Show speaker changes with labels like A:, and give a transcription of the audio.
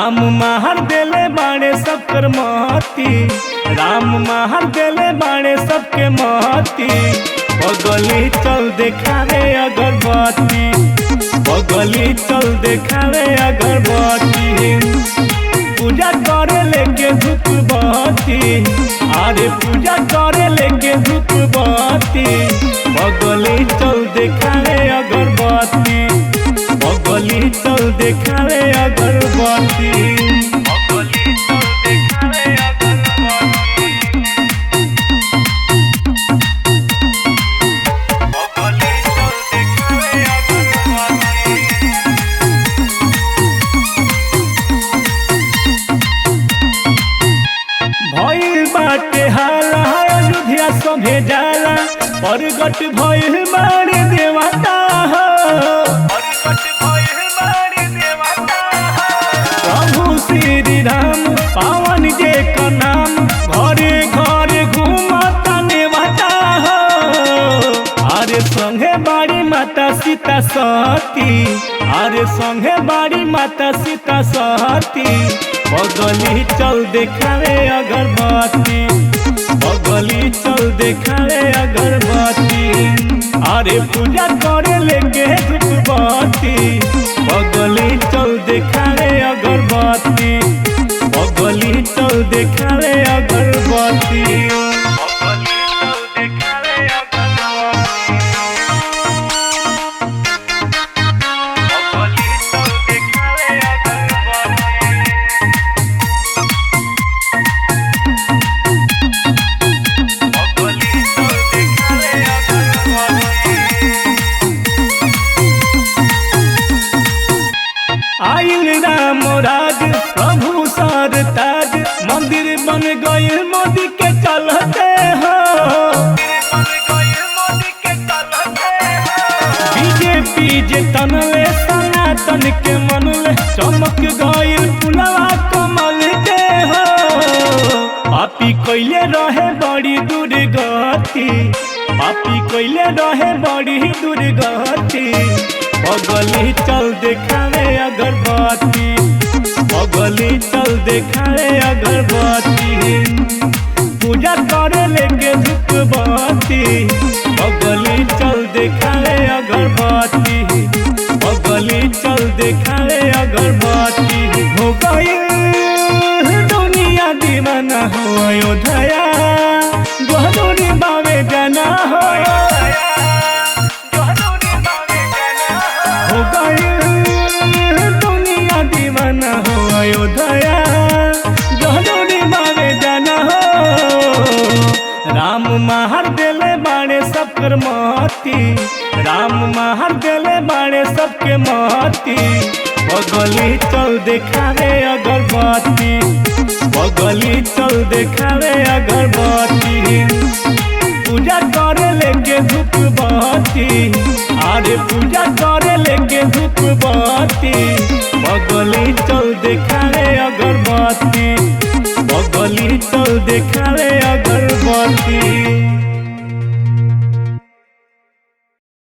A: राम महर देले बाणे सबकर महती, राम महर देले बाणे सबके महती। बगली चल देखावे अगरबत्ती, बगली चल देखावे अगरबत्ती। पूजा करे लेके धूप बत्ती, अरे पूजा करे लेके धूप बत्ती। बगली चल देखावे अगरबत्ती, बगली चल देखावे अगरबत्ती। बगली चल देखावे अगरबत्ती, बगली चल देखावे अगरबत्ती। भइल बाटे हाला अयोध्या सभे जाला, प्रगट भइल बाड़े देवता हो, प्रगट भइल बाड़े देवता हो। प्रभु श्री राम पावन जे का नाम, घरे घरे घूमता नेवता हो। अरे संगे बाड़ी माता सीता सती, अरे संगे बाड़ी माता सीता सती। बगली चल देखावे अगरबत्ती, बगली चल देखावे अगरबत्ती। अरे पूजा करे लेके धूप बत्ती, बगली चल देखावे अगरबत्ती, बगली चल देखावे अगरबत्ती। बगली चल देखावे अगरबत्ती, बगली चल देखावे अगरबत्ती। आइल राम राज प्रभु सरताज, मंदिर बन गए मोदी के चलते हो, बीजेपी जे तनले सनातन के मनले। चमक गइल पुलवा कमल के हो, पापी कइले रहे बड़ी दुर्गति, पापी कइले रहे बड़ी दुर्गति। बगली चल देखावे अगरबत्ती, बगली चल देखावे अगरबत्ती। पूजा करे लेके धूप बत्ती, बगली चल देखावे अगरबत्ती, बगली चल देखावे अगरबत्ती। हो गई दुनिया दीवाना हो अयोध्या, बहादुरी बावे जाना हो। हो गई दुनिया दीवाना हो अयोध्या, बहादुरी बावे जाना हो। राम महर देले बाणे सबकर महती, राम महर देले बाणे सबके महती। बगली चल देखावे अगरबत्ती, बगली चल देखावे अगरबत्ती। पूजा करे लेके धूप बत्ती, अरे पूजा करे लेके धूप बत्ती। बगली चल देखावे अगरबत्ती, बगली चल देखावे